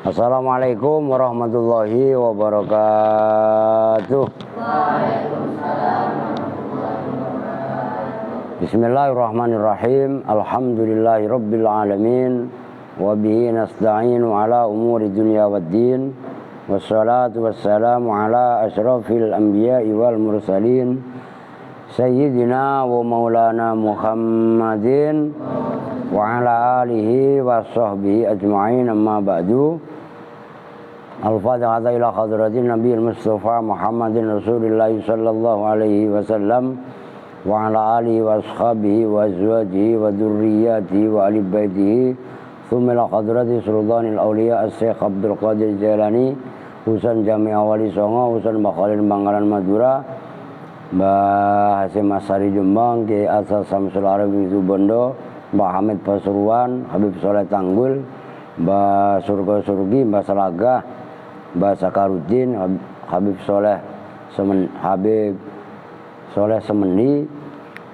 Assalamualaikum warahmatullahi wabarakatuh. Bismillahirrahmanirrahim. Alhamdulillahirabbil alamin. Wa bihi nasta'inu ala umuri dunya waddin. Wassalatu wassalamu ala asyrafil anbiya'i wal mursalin. Sayyidina wa maulana Muhammadin wa ala alihi wa sahbihi ajma'in, amma ba'du. Al-Fatihah ila hadratin Nabiil Mustafa Muhammadin Rasulillah sallallahu alaihi wasallam wa ala alihi wa ashabihi wa azwajihi wa dzurriyyatihi wa ahli baitihi. Tsumma ila hadrati Sultanil Auliya Asy-Syaikh Abdul Qadir Jailani, Husan Jami Awali Songo, Husan Bakhalin Bangkalan Madura, Mbah Hasyim Asy'ari Jombang, Kiai Asal Samsul Arabi Subondo, Mbah Hamid Pasuruan, Habib Soleh Tanggul, Mbah Surga Surgi, Mbah Salagah, Mbah Sakarudin, Habib Soleh Semendi,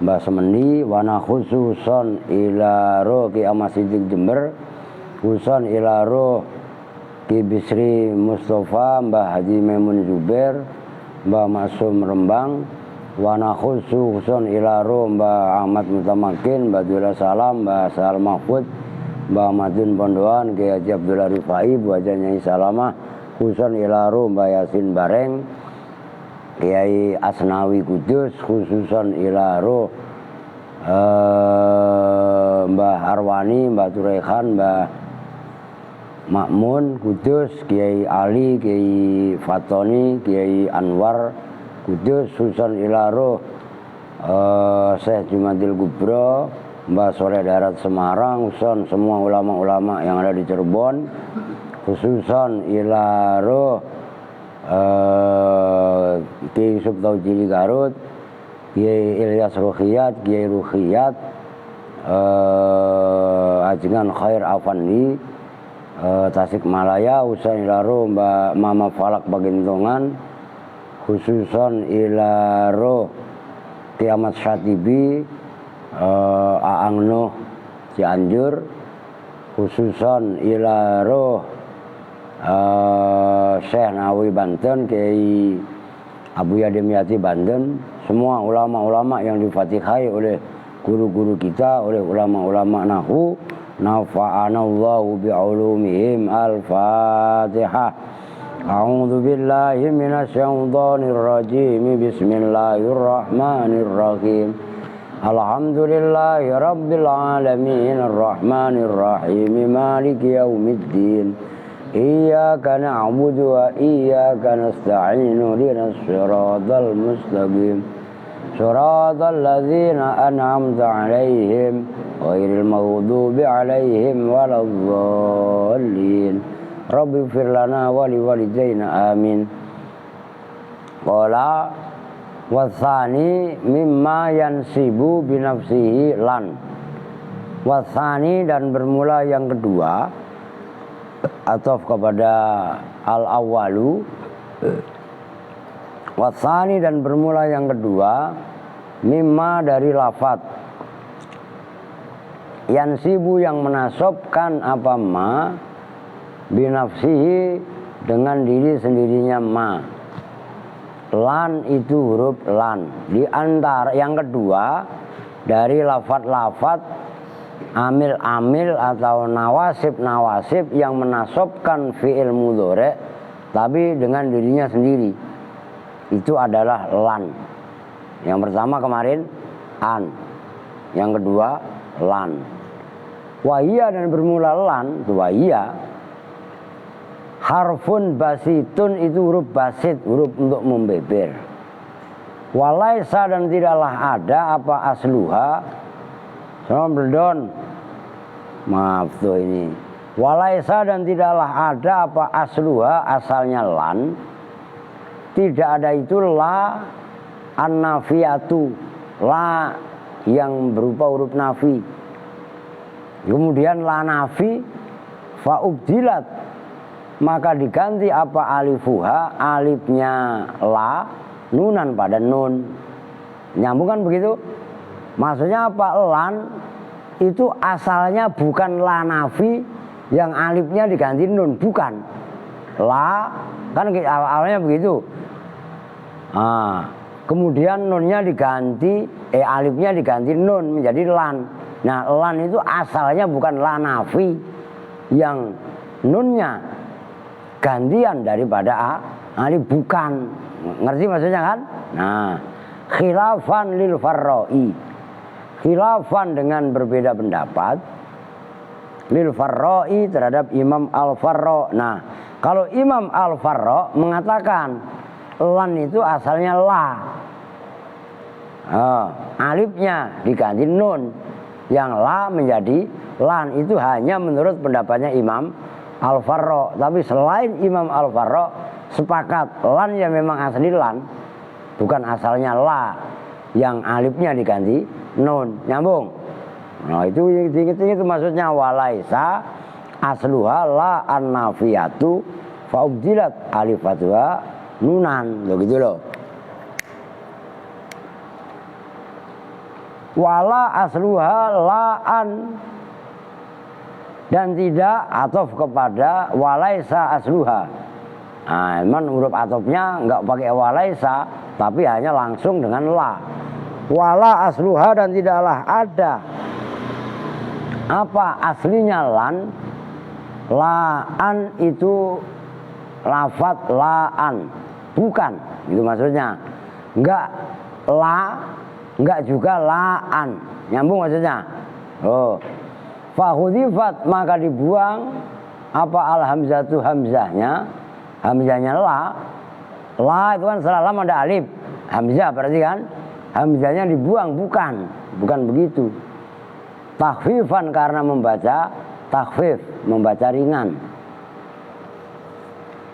Mbah Semendi, wana khususon ila roh Ki Ahmad Siddiq Jember, khususon ila roh Ki Bisri Mustafa, Mbah Haji Maimun Zubair, Mbah Maksum Rembang, wana khususon ila roh Mbah Ahmad Mutamakin, Mbah Dula Salam, Mbah Sal Mahfud, Mbah Madun Pondoan, Kiai Haji Abdullah Rifai, Bu Haji Nyai Salamah, khususon ila roh Mbah Yasin Bareng, Kiai Asnawi Kudus, khususon ila roh Mbah Arwani, Mbah Turehan, Mbah Makmun Kudus, Kiai Ali, Kiai Fatoni, Kiai Anwar Kudus, khususon ila roh Syekh Jumadil Kubro, Mbah Soleh Darat Semarang, khususon semua ulama-ulama yang ada di Cirebon, khususon ila roh Kiai Yusuf Taujili Garut, Kiai Ilyas Ruhiyat, Kiai Ruhiyat, Ajengan Khair Afandi, Tasikmalaya, khususon ila roh Mbak Mama Falak Bagintongan, khususon ila roh Ki Ahmad Syatibi, Aang Nuh Cianjur, khususon ila roh Syekh Nawawi Banten, Kiai Abu Yadim Yati Banten, semua ulama-ulama yang difatihai oleh guru-guru kita, oleh ulama-ulama nahwu, nafa'anallahu bi'ulumihim. Al-Fatihah. A'udzu billahi minasyaitonir rajim. Bismillahirrahmanirrahim. Alhamdulillahi rabbil alamin, arrahmanir rahim, maliki yaumiddin. Iyyaka na'budu wa iyyaka nasta'in, ihdinas siratal mustaqim, siratal ladzina an'amta 'alaihim ghairil maghdubi 'alaihim waladdallin. Rabbighfir lana wa liwalidayna amin. Qala wasani mimma yansibu binafsihi lan. Wasani, dan bermula yang kedua, atau kepada al-awwalu. Wasani, dan bermula yang kedua, mimma, dari lafad, yansibu, yang menasobkan apa ma, binafsihi, dengan diri sendirinya ma. Lan itu huruf lan. Di antara yang kedua dari lafat-lafat amil-amil atau nawasib-nawasib yang menasobkan fi'il mudhari tapi dengan dirinya sendiri. Itu adalah lan. Yang pertama kemarin an. Yang kedua lan. Wahia dan bermula lan, wahia harfun basitun, itu huruf basit, huruf untuk membeber. Walaisa dan tidaklah ada apa asluha sama beldon. Maaf tuh ini. Walaisa dan tidaklah ada apa asluha, asalnya lan. Tidak ada itu la an-nafiyatu, la yang berupa huruf nafi. Kemudian la nafi fa'ubdilat, maka diganti apa alifuha, alifnya la, nunan pada nun. Nyambung kan begitu? Maksudnya apa? Lan itu asalnya bukan la nafi yang alifnya diganti nun, bukan. La kan awalnya begitu. Kemudian nunnya diganti, alifnya diganti nun menjadi lan. Nah, lan itu asalnya bukan la nafi yang nunnya gantian daripada alif, bukan. Ngerti maksudnya kan? Nah, khilafan lil farra'i, khilafan dengan berbeda pendapat lil farra'i terhadap Imam Al-Farra. Nah, kalau Imam Al-Farra mengatakan lan itu asalnya la, alifnya diganti nun, yang la menjadi lan. Itu hanya menurut pendapatnya Imam Al-Farra. Tapi selain Imam Al-Farra sepakat lan yang memang asli lan, bukan asalnya la yang alifnya diganti nun. Nyambung? Nah, itu dikit-dikit itu maksudnya walaisa asluha la an-nafiyatu fa'ubdilat alifatuha nunan. Loh gitu loh. Wala asluha la'an, dan tidak atof kepada walaisa asluha. Nah, emang huruf atofnya enggak pakai walaisa, tapi hanya langsung dengan la. Wala asluha, dan tidaklah ada apa aslinya lan. La'an itu lafat la'an, bukan. Itu maksudnya. Enggak la, enggak juga la'an. Nyambung maksudnya? Fahudifat, maka dibuang apa al-hamzatu, hamzahnya. Hamzahnya la. La itu kan setelah lam ada alif. Hamzah berarti kan? Hamzahnya dibuang, bukan. Bukan begitu. Takhfifan, karena membaca takhfif, membaca ringan.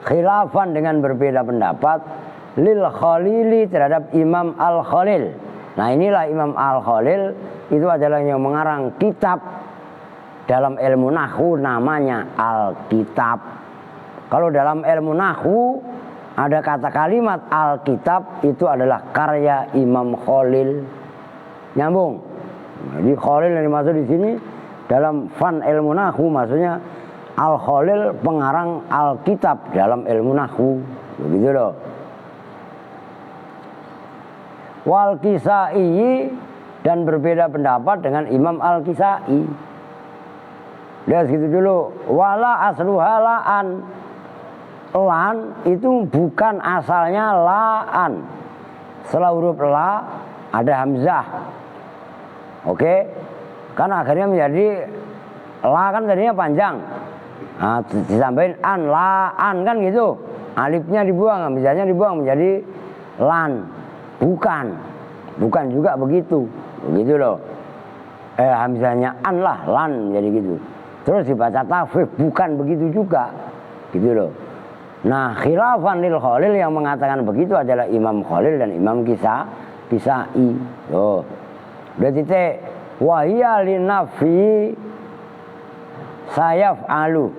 Khilafan, dengan berbeda pendapat lil Khalili terhadap Imam Al-Khalil. Nah, inilah Imam Al-Khalil itu adalah yang mengarang kitab dalam ilmu nahwu, namanya Al-Kitab. Kalau dalam ilmu nahwu ada kata kalimat Al-Kitab, itu adalah karya Imam Khalil. Nyambung? Jadi Khalil yang dimaksud di sini dalam fan ilmu nahwu, maksudnya Al-Khalil pengarang Al-Kitab dalam ilmu nahwu. Begitu loh. Wal Kisai, dan berbeda pendapat dengan Imam Al-Kisai. Lihat gitu dulu. Wala asluha la'an, lan itu bukan asalnya la'an. Setelah huruf la ada hamzah. Oke? Kan akhirnya menjadi la, kan tadinya panjang. Nah, disampaikan an, la'an kan gitu. Alifnya dibuang, hamzahnya dibuang menjadi lan. Bukan juga begitu. Begitu loh. Hamzahnya an lah, lan jadi gitu. Terus dibaca takhfif, bukan begitu juga. Gitu loh. Nah, khilafan lil Khalil, yang mengatakan begitu adalah Imam Khalil dan Imam Kisai. Tuh. Udah titik. Wahia linafi sayaf'alu,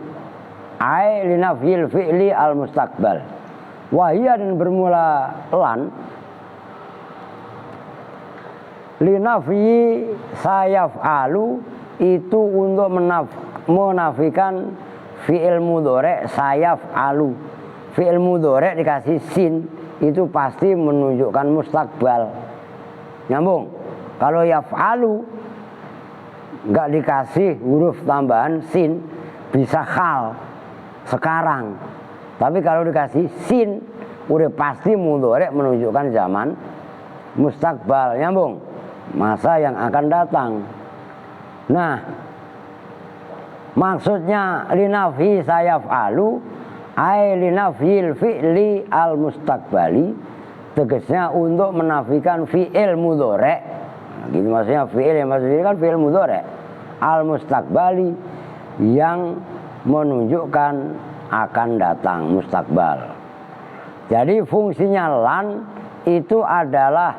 ai linafil fi'li al mustaqbal. Wahia, dan bermula lan linafi sayaf'alu, itu untuk menafikan fi'il mudhari sayaf'alu. Fi'il mudhari dikasih sin, itu pasti menunjukkan mustakbal. Nyambung. Kalau yaf'alu nggak dikasih huruf tambahan sin, bisa hal sekarang. Tapi kalau dikasih sin, udah pasti mudhari menunjukkan zaman mustakbal. Nyambung, masa yang akan datang. Nah, maksudnya linafhi sayaf'alu ay linafhil fi'li al mustakbali, tegasnya untuk menafikan fi'il mudhari. Gitu maksudnya, fi'il yang maksudnya kan fi'il mudhari al mustakbali, yang menunjukkan akan datang, mustakbal. Jadi fungsinya lan itu adalah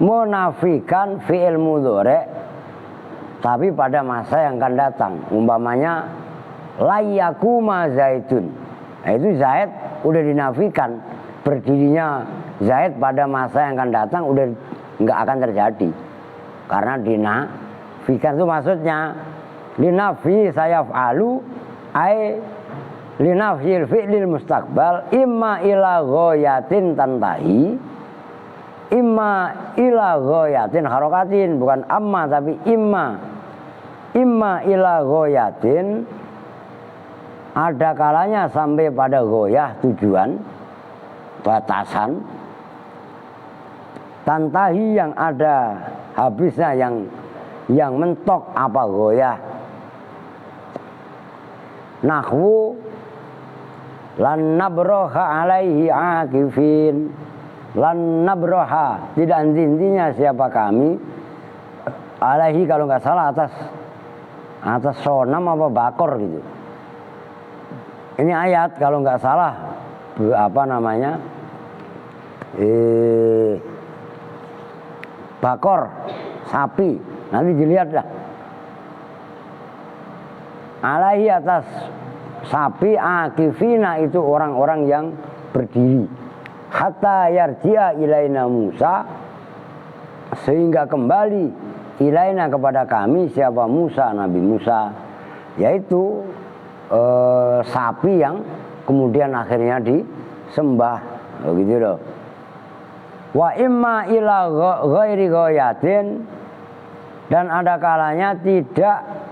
menafikan fi'il mudhari tapi pada masa yang akan datang. Umpamanya layakuma zaitun, nah, itu Zaid udah dinafikan, berdirinya Zaid pada masa yang akan datang udah nggak akan terjadi karena dinafikan. Itu maksudnya linafi sayaf'alu ay linafhil fi'lil mustaqbal imma ila ghayatin tantahi, imma ila ghayatin harokatin, bukan amma tapi imma ila ghayatin, ada kalanya sampai pada ghoyah, tujuan, batasan, tantahi yang ada habisnya, yang mentok apa ghoyah. Nahwu lan nabroha alaihi akifin, lan nabroha tidak henti-hentinya siapa kami, alaihi kalau nggak salah atas sonam apa bakor gitu. Ini ayat kalau nggak salah apa namanya bakor sapi, nanti dilihat dah. Alaihi atas sapi, akifina itu orang-orang yang berdiri, hatta yarji'a ilaina Musa, sehingga kembali ilaina kepada kami siapa Musa, Nabi Musa, yaitu sapi yang kemudian akhirnya disembah, begitu loh. Wa imma ila ghairi ghayatin, dan ada kalanya tidak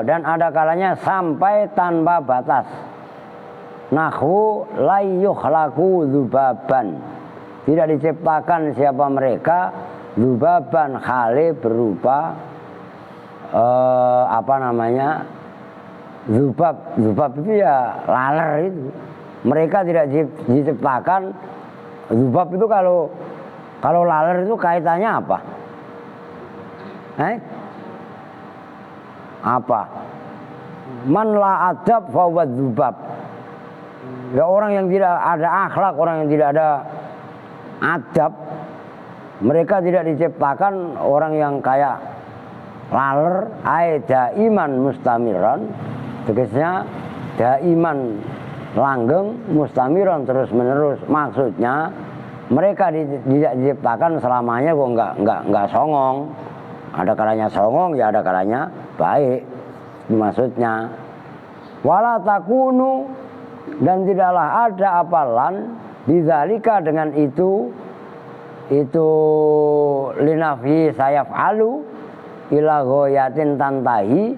dan ada kalanya sampai tanpa batas. Nahwu la yukhlaqu dzubaban, tidak diciptakan siapa mereka dzubaban khali berupa apa namanya zubab itu ya laler itu. Mereka tidak diciptakan zubab itu. Kalau laler itu kaitannya apa? Apa? Man la adab fa dzubab. Ya, orang yang tidak ada akhlak, orang yang tidak ada adab, mereka tidak diciptakan orang yang kayak laler, ay daiman mustamiran, tegasnya daiman langgeng, mustamiran terus menerus. Maksudnya mereka tidak diciptakan selamanya kok nggak songong. Ada kalanya songong, ya ada kalanya baik. Ini maksudnya. Wala takunu, dan tidaklah ada apalan bidzalika dengan itu linafi sayaf'alu ila ghayatin tantahi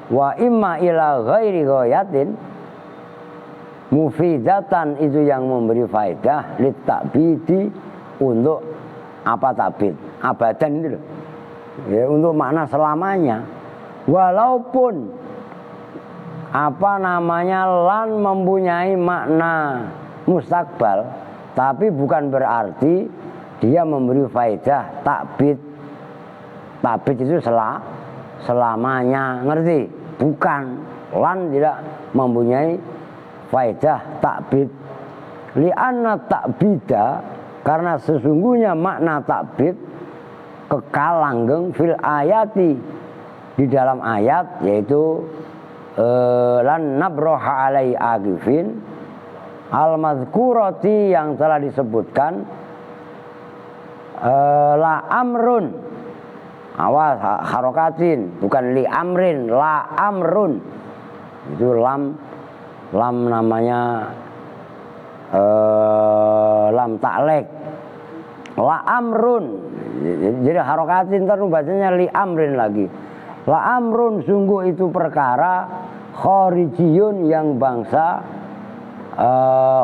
wa imma ila ghairi ghayatin mufidatan, itu yang memberi faedah litakbidi, untuk apa takbid, abadan itu loh ya, untuk makna selamanya. Walaupun apa namanya lan mempunyai makna mustakbal, tapi bukan berarti dia memberi faedah takbid. Takbid itu selamanya, ngerti? Bukan, lan tidak mempunyai faedah takbid. Li'anna takbida, karena sesungguhnya makna takbid kekal langgeng fil ayati, di dalam ayat, yaitu lan nabroha alai agifin al-madhkurati, yang telah disebutkan la amrun, awas harokatin, bukan li amrin, la amrun, itu lam namanya lam taklek. La amrun, jadi harokatin terus bacanya li amrin lagi. La amrun, sungguh itu perkara khorijiyun yang bangsa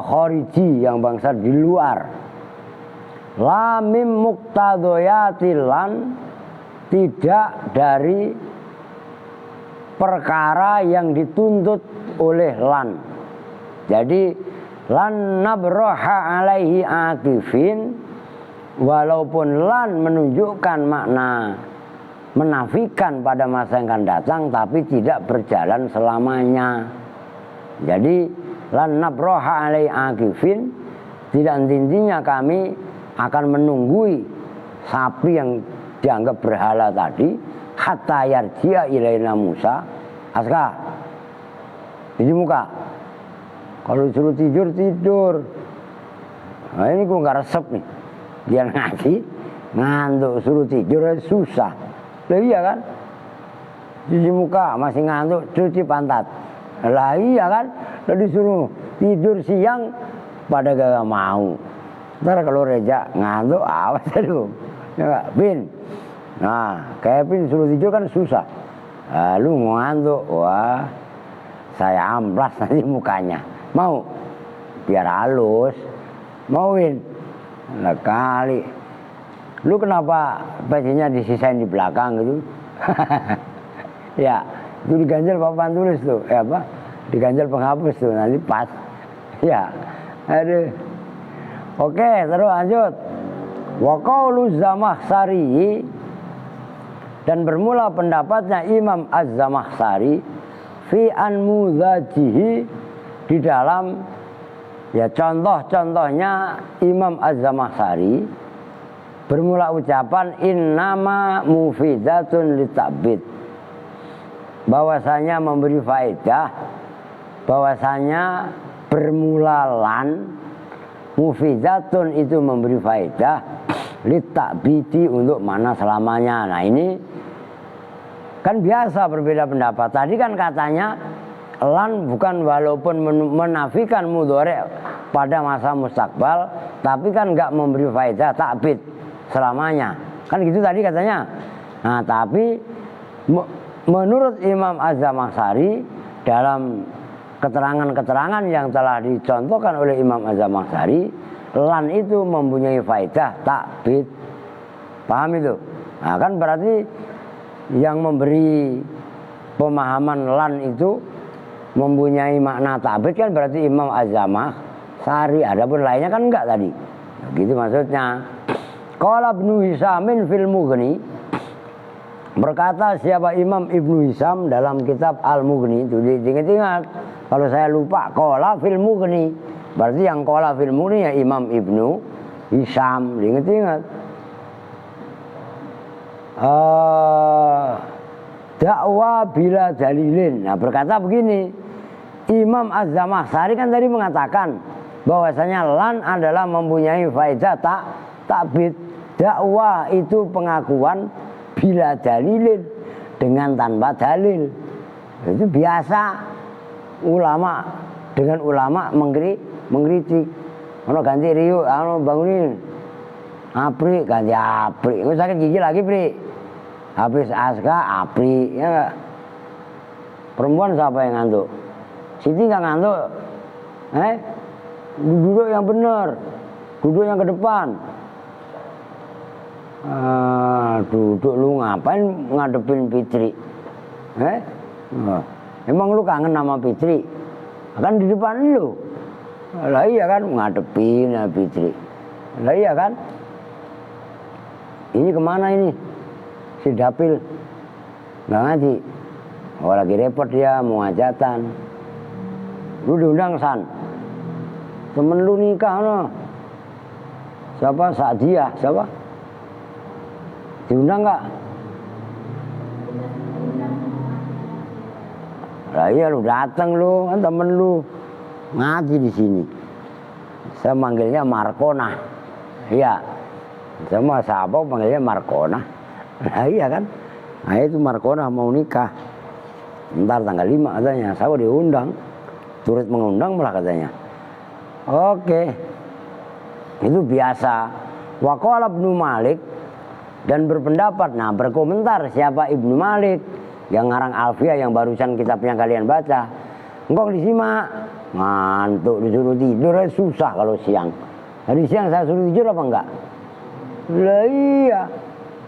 khoriji, yang bangsa di luar. La mim muqtadoyatilan, tidak dari perkara yang dituntut oleh lan. Jadi lan nabroha alaihi akifin, walaupun lan menunjukkan makna menafikan pada masa yang akan datang, tapi tidak berjalan selamanya. Jadi lan nabroha alaihi akifin, tidak intinya kami akan menunggui sapi yang dianggap berhala tadi, hatta yarji'a ilaina Musa. Aska ini muka, kalau disuruh tidur, tidur. Nah ini gue gak resep nih, dia ngaji ngantuk, suruh tidur susah. Lah iya kan, cuci muka masih ngantuk, cuci pantat. Lah iya kan, lah disuruh tidur siang pada gak mau. Ntar kalau Reja ngantuk, awas aduh, ya gak? Bin, nah kayak Bin suruh tidur kan susah. Lu mau ngantuk, wah saya amplas nanti mukanya. Mau? Biar halus. Mau Win? Nah kali. Lu kenapa bajunya disisain di belakang gitu? Ya, itu diganjel papan tulis tuh. Apa? Diganjel penghapus tuh, nanti pas. Ya, aduh. Oke, terus lanjut. Wa qaulu Zamakhsyari, dan bermula pendapatnya Imam Az-Zamakhsyari fi anmudzajihi, di dalam ya contoh-contohnya Imam Az-Zamakhsyari, bermula ucapan innama mufidatun litabid, bahwasanya memberi faedah, bahwasanya bermula lan, mufidatun itu memberi faedah, litabidi untuk mana selamanya. Nah ini kan biasa berbeda pendapat. Tadi kan katanya lan bukan walaupun menafikan mudhari' pada masa mustakbal, tapi kan enggak memberi faedah takbid selamanya. Kan gitu tadi katanya. Nah, tapi menurut Imam Az-Zamakhsyari, dalam keterangan-keterangan yang telah dicontohkan oleh Imam Az-Zamakhsyari, lan itu mempunyai faedah takbid. Paham itu? Nah, kan berarti yang memberi pemahaman lan itu mempunyai makna takbid kan berarti Imam Az-Zamakhsyari. Adapun lainnya kan enggak tadi. Gitu maksudnya. Qala Ibnu Hisamin fil Mughni, berkata siapa Imam Ibnu Hisam dalam kitab Al-Mughni. Itu diingat-ingat. Kalau saya lupa qala fil Mughni, berarti yang qala fil Mughni ya Imam Ibnu Hisam. Diingat-ingat. Dakwah bila dalilin. Nah berkata begini, Imam Az-Zamakhsyari kan tadi mengatakan bahwasanya lan adalah mempunyai faedah takbid. Dakwah itu pengakuan bila dalilin, dengan tanpa dalil. Itu biasa ulama dengan ulama mengkritik. Ono ganti riuk, ono bangunin apri, ganti apri. Gue sakit gigi lagi pri. Habis Aska apri, ya gak? Perempuan siapa yang ngantuk? Siti gak ngantuk? Duduk yang benar, duduk yang ke depan. Duduk lu ngapain ngadepin Fitri? Emang lu kangen sama Fitri? Kan di depan lu. Lah iya kan ngadepin Fitri. Lah iya kan? Ini kemana ini? Si Dapil nggak ngaji. Oh lagi repot dia mau hajatan. Lu diundang San. Temen lu nikah no. Siapa? Sa'diyah. Siapa? Diundang nggak? Lah iya lu datang lu, kan temen lu ngaji di sini. Saya manggilnya Markona. Iya. Sama sahabat panggilnya Markona. Nah iya kan. Nah itu Markona mau nikah. Ntar tanggal 5 katanya. Saya diundang. Turut mengundang malah katanya. Oke. Itu biasa. Wa qala Ibnu Malik, dan berpendapat, nah berkomentar siapa Ibnu Malik yang ngarang Alfiyah yang barusan kitabnya kalian baca. Engkau disimak, ngantuk disuruh tidur susah kalau siang. Tadi siang saya suruh tidur apa enggak? Lah iya,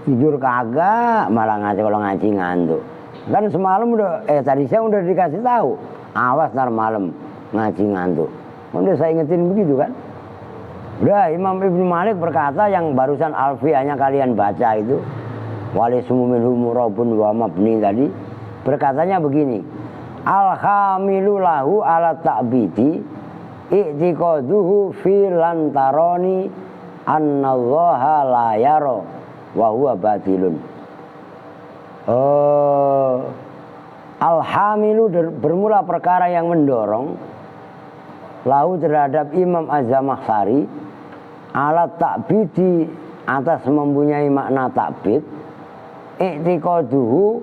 tidur kagak, malah ngaji kalau ngaji ngantuk. Kan semalam udah, tadi siang udah dikasih tahu, awas ntar malam ngaji ngantuk. Udah saya ingetin begitu kan. Udah, Imam Ibnu Malik berkata yang barusan Alfiyahnya kalian baca itu, walisumu minhu murabun wa mabni tadi, berkatanya begini, al-hamilu lahu ala ta'bidi i'tiqaduhu fi lantaroni annallaha la yara wa huwa batilun. Al-hamilu bermula perkara yang mendorong lahu terhadap Imam Az-Zamakhsyari ala ta'bidi atas mempunyai makna ta'bid. I'tiqaduhu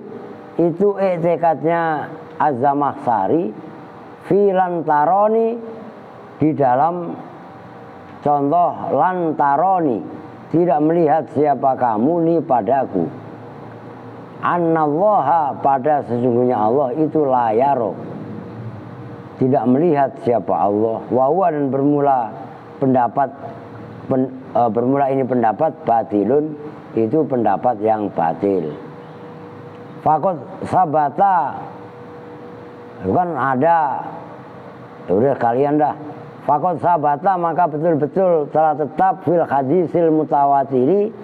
itu i'tiqadnya Az-Zamakhsyari fi lantaroni di dalam contoh lantaroni, tidak melihat siapa kamu ni padaku. Annallaha pada sesungguhnya Allah itu la yaro, tidak melihat siapa Allah. Wa huwa dan bermula ini pendapat batilun, itu pendapat yang batil. Fakot sabata, bukan ada, udah kalian dah. Fakot sabata maka betul-betul telah tetap fil hadisil mutawatiri,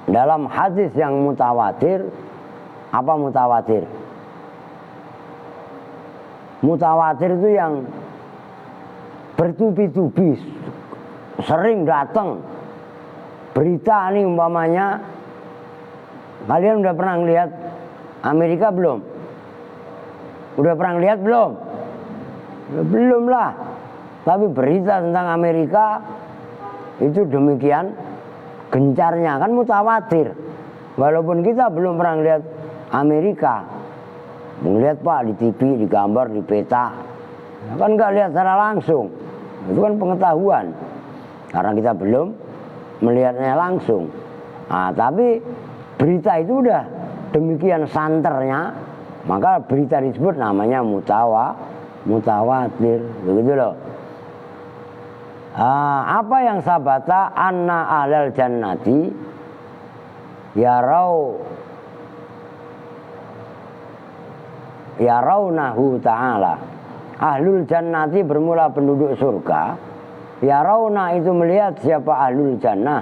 dalam hadis yang mutawatir. Apa mutawatir? Mutawatir itu yang bertubi-tubi, sering datang berita nih. Umpamanya kalian udah pernah lihat Amerika belum? Udah pernah lihat belum? Belum lah. Tapi berita tentang Amerika itu demikian gencarnya, kan mutawatir. Walaupun kita belum pernah lihat Amerika, melihat Pak di TV, di gambar, di peta, kan nggak lihat secara langsung. Itu kan pengetahuan, karena kita belum melihatnya langsung. Nah, tapi berita itu udah demikian santernya, maka berita disebut namanya mutawatir, begitu loh. Apa yang sabata anna ahlal jannati yarawnahu ta'ala. Ahlul jannati bermula penduduk surga. Yarawna itu melihat siapa ahlul jannah,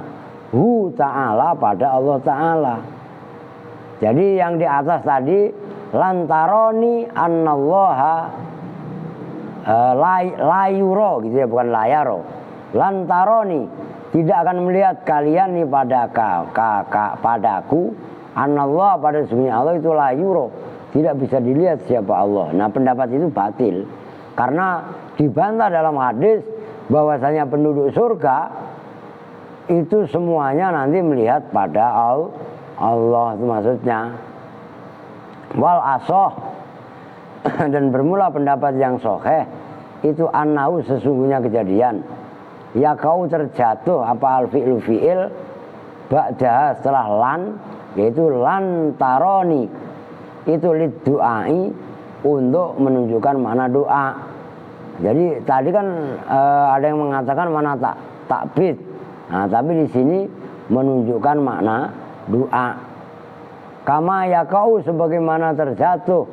hu ta'ala pada Allah ta'ala. Jadi yang di atas tadi lantaroni annallaha layuro gitu ya, bukan layaro. Lantaroni tidak akan melihat kalian nih padaku. Anallah pada sesungguhnya Allah itu layuro, tidak bisa dilihat siapa Allah. Nah pendapat itu batil, karena dibantah dalam hadis bahwasanya penduduk surga itu semuanya nanti melihat pada Allah, itu maksudnya. Wal asoh dan bermula pendapat yang sahih itu annahu sesungguhnya kejadian ya kau terjatuh apa al-fi'lu fi'il ba'daha setelah lan, yaitu lantaroni itu lid du'ai, untuk menunjukkan makna doa. Jadi tadi kan ada yang mengatakan mana takbid. Nah, tapi di sini menunjukkan makna doa. Kama ya kau sebagaimana terjatuh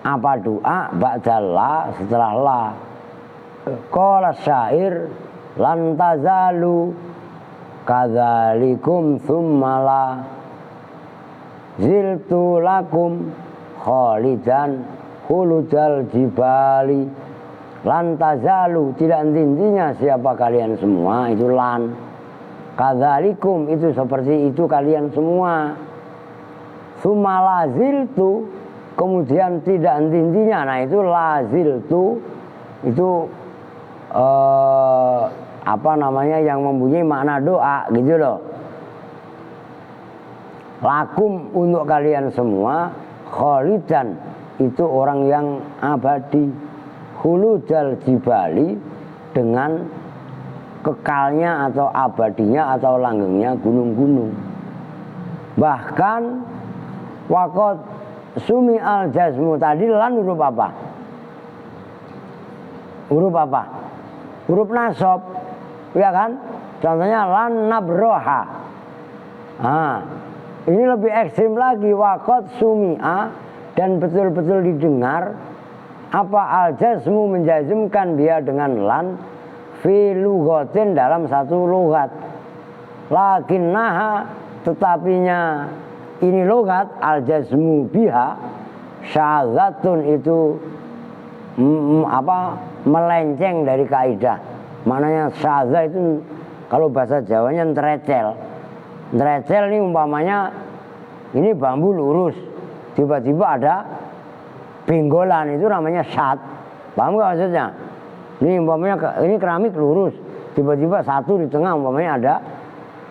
apa doa ba'dalla setelah la. Qala syair lan tazalu kadzalikum tsumma ziltu lakum khalidan khuludal jibali. Lan tazalu tidak henti-hentinya siapa kalian semua, itu lan. Kadzalikum itu seperti itu kalian semua. Tsumma laziltu kemudian tidak henti-hentinya. Nah itu laziltu itu yang mempunyai makna doa gitu loh. Lakum untuk kalian semua, khalidan itu orang yang abadi, khuludal jibali dengan kekalnya atau abadinya atau langgengnya gunung-gunung. Bahkan waqad sumi al jazmu tadi lan huruf apa? Huruf apa? Huruf nasab, ya kan? Contohnya lan nabroha. Nah, ini lebih ekstrim lagi, waqad sumi'a, dan betul-betul didengar apa al jazmu menjazmkan dia dengan lan fi lughatin dalam satu lughat. Lakinnaha tetapinya ini lughat al jazmu biha syadzatun itu melenceng dari kaidah. Maknanya syadzah itu kalau bahasa Jawanya nterecel. Nterecel ini umpamanya ini bambu lurus, tiba-tiba ada pinggolan, itu namanya syad. Paham gak maksudnya? Ini umpamanya ini keramik lurus, tiba-tiba satu di tengah umpamanya ada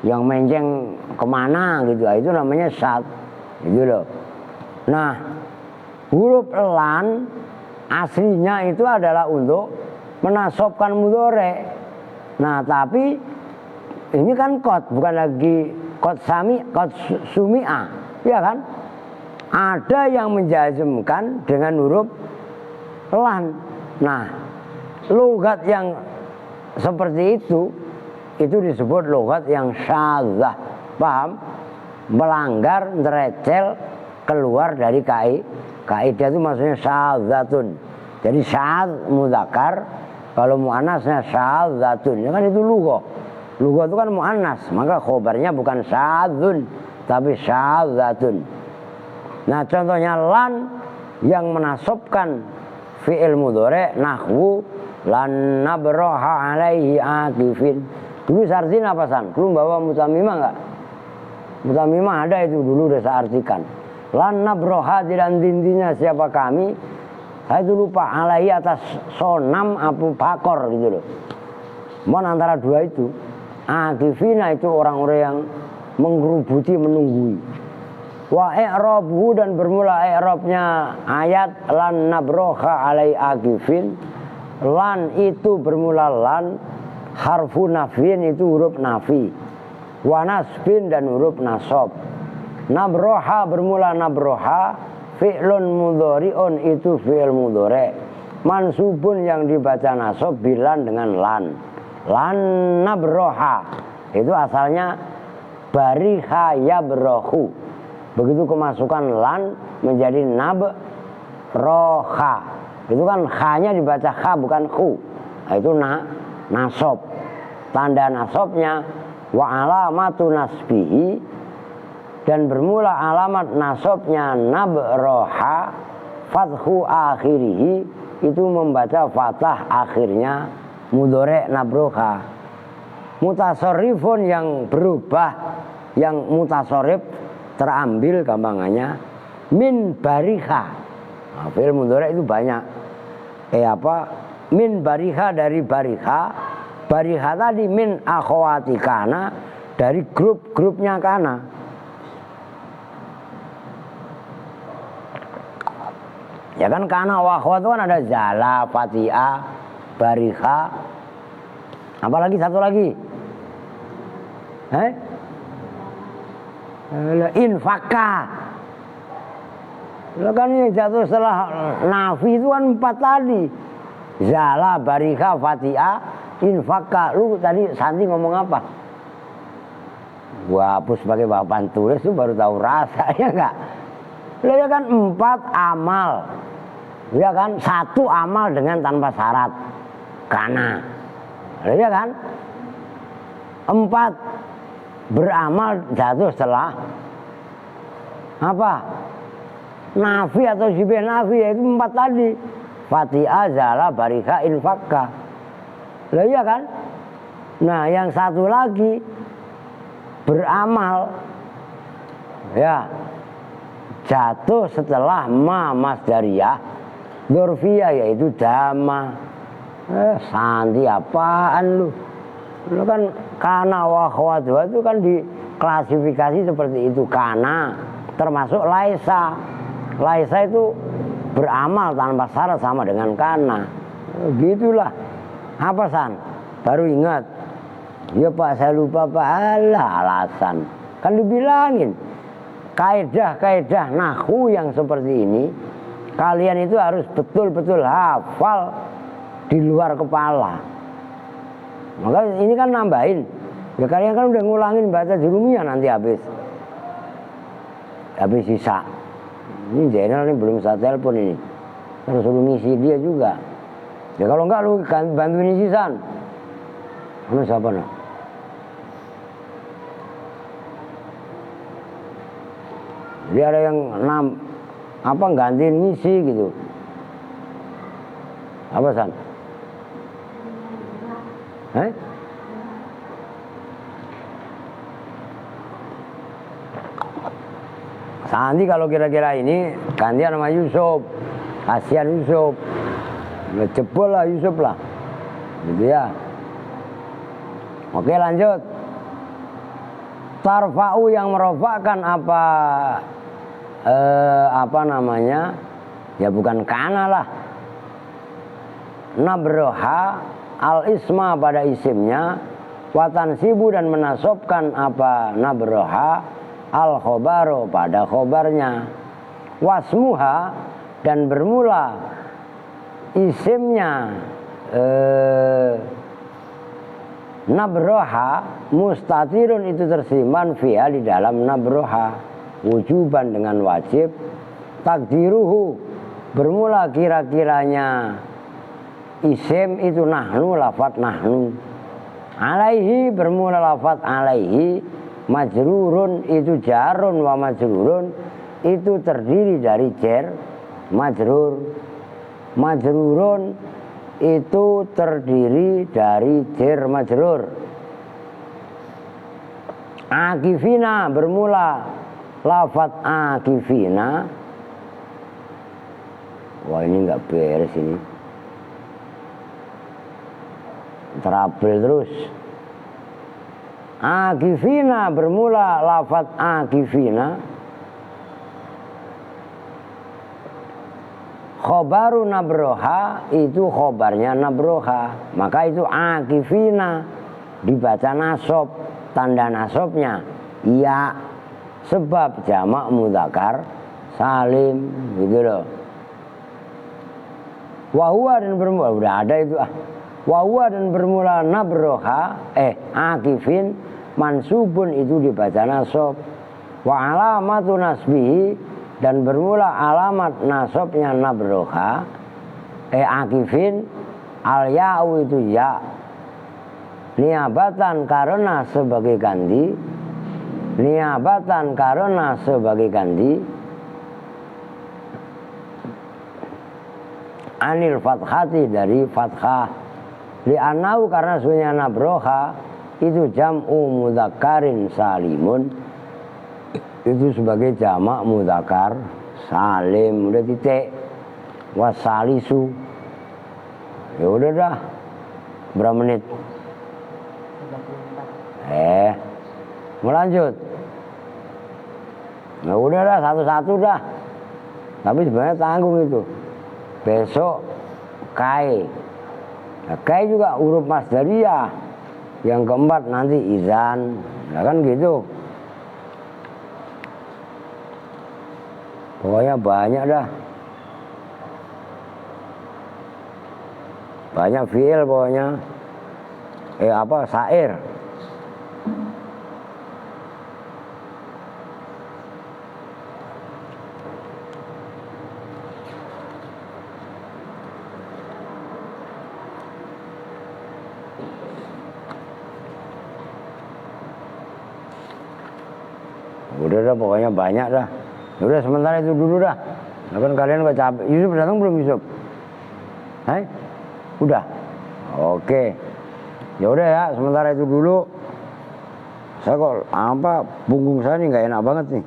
yang menceng kemana gitu, itu namanya syad, gitu loh. Nah, huruf lan aslinya itu adalah untuk menasobkan mudhari. Nah, tapi ini kan qad, bukan lagi qad sumi'a, ya kan? Ada yang menjazmkan dengan huruf lan. Nah, lughat yang seperti itu disebut lughat yang syadzah. Paham? Melanggar, nderecel, keluar dari kaidah itu maksudnya syadzatun. Jadi syadz mudzakkar, kalau muannasnya syadzatun. Ya kan itu lughat. Lughat itu kan muannas, maka khobarnya bukan syadzun tapi syadzatun. Nah, contohnya lan yang menasobkan fi'il mudhari nahwu lan nabraha alaihi akifin. Dulu sartin apa san? Dulu bawa mutamimah enggak? Mutamimah ada itu dulu udah saya artikan. Lan nabraha dan dintinya siapa kami? Saya itu lupa, alaihi atas sonam apu bakor gitu loh. Mohon antara dua itu. Akifina itu orang-orang yang menggerubuti, menunggui. Wa i'rabuhu dan bermula i'rabnya ayat lan nabroha alai akifin. Lan itu bermula lan, harfu nafin itu huruf nafi, wa nasbin dan huruf nasab. Nabroha bermula nabroha, fi'lun mudhari'un itu fi'il mudhari', mansubun yang dibaca nasab bilan dengan lan. Lan nabroha itu asalnya bariha yabrohu. Begitu kemasukan lan menjadi nabroha, itu kan kha-nya dibaca kha bukan khu. Nah, itu nasab. Tanda nasabnya wa alamatu nasbihi, dan bermula alamat nasabnya nabroha fathu akhirihi, itu membaca fathah akhirnya mudhari' nabroha. Mutasarrifun yang berubah, yang mutasarrif terambil gampangannya min bariha. Nah, fi'il mudhari' itu banyak. Min bariha dari bariha. Bariha tadi min akhwati kana, dari grup-grupnya kana. Ya kan kana wa akhwat kan ada zala, fatiha, bariha. Apalagi satu lagi? Infaka. Kan ini jatuh setelah nafi itu kan 4 tadi. Zala, bariha, fatiha, infaka. Lu tadi Santi ngomong apa? Gua hapus pakai papan tulis itu baru tahu rasa, ya enggak? Lah ya kan 4 amal. Ya kan 1 amal dengan tanpa syarat. Kana. Lah ya kan? 4 beramal jatuh setelah apa? Nafi atau sibih nafi, yaitu 4 tadi. Fatiha, zala, barika, infaka. Lah iya kan? Nah, yang satu lagi beramal, ya, jatuh setelah ma masdariyah dzurfiyah, yaitu dama. Santi apaan lu? Lu kan kana wa khawatuha itu kan diklasifikasi seperti itu. Kana termasuk laisa. Laisa itu beramal tanpa syarat sama dengan kana. Gitulah. Apa San? Baru ingat. Ya Pak saya lupa Pak, alah alasan. Kan dibilangin kaedah-kaedah nahwu yang seperti ini kalian itu harus betul-betul hafal di luar kepala. Maka ini kan nambahin. Ya kalian kan udah ngulangin baca jurumiyah nanti habis sisa. Ini Zainal ini belum saya telepon ini. Terus suruh ngisi dia juga. Ya kalau enggak lu bantuin isi San. Anu siapa nah? Jadi ada yang gantiin ngisi gitu. Apa San? Nanti kalau kira-kira ini gantian sama Yusuf, kasihan Yusuf, ngejebol lah Yusuf lah, gitu ya. Oke lanjut. Tarfa'u yang merofakkan apa namanya? Ya bukan kana lah. Nabroha al-isma pada isimnya, watansibu dan menasobkan apa nabroha al-khobaro pada khobarnya, wasmuha dan bermula isimnya nabroha mustatirun itu tersimpan fiha di dalam nabroha wujuban dengan wajib, takdiruhu bermula kira-kiranya isim itu nahnu lafat nahnu, alaihi bermula lafat alaihi, majrurun itu jarun wa majrurun itu terdiri dari jar majrur, majrurun itu terdiri dari jar majrur. Akifina bermula lafat akifina. Wah ini nggak beres ini, terapel terus. Akifina bermula lafat akifina, khobaru nabroha itu khobarnya nabroha, maka itu akifina dibaca nasob, tanda nasobnya ya, sebab jamak mudzakkar salim gitu loh. Wahwa dan bermula udah ada itu wahwa dan bermula nabroha akifin mansubun itu dibaca nasob, wa alamatu nasbihi dan bermula alamat nasobnya nabroha akifin al ya'u itu ya, niabatan karena sebagai ganti, niabatan karena sebagai ganti, anil fathati dari fathah, li'anau karena sunya nabroha itu jam'u mudzakkarin salimun, itu sebagai jamak mudzakkar salim, udah titik. Wasalisu ya udah dah, berapa menit? Mau lanjut? Ya udah dah, satu-satu dah. Tapi sebenarnya tanggung itu. Besok kai. Nah, kai juga huruf masdariyah. Yang keempat nanti izan. Nah kan gitu. Pokoknya banyak dah. Banyak fi'il pokoknya. Syair. Udah dah pokoknya banyak dah. Udah sementara itu dulu dah. Nah, kan kalian gak capek. Yusuf datang belum Yusuf? Udah. Oke. Ya udah ya, sementara itu dulu. Saya kok punggung saya ini nggak enak banget nih.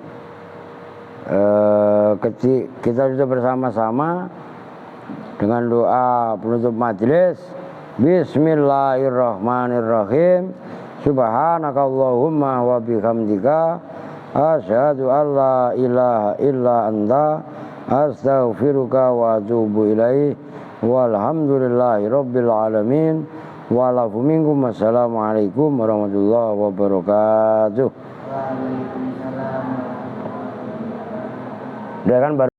Kita sudah bersama-sama dengan doa penutup majelis. Bismillahirrahmanirrahim. Subhanakallahumma wa bihamdika asyhadu an la ilaha illa anta astaghfiruka wa atubu ilaih. Walhamdulillahi rabbil alamin. wa'alafu minkum. Wassalamualaikum warahmatullahi wabarakatuh. Waalaikumsalam. Udah kan baru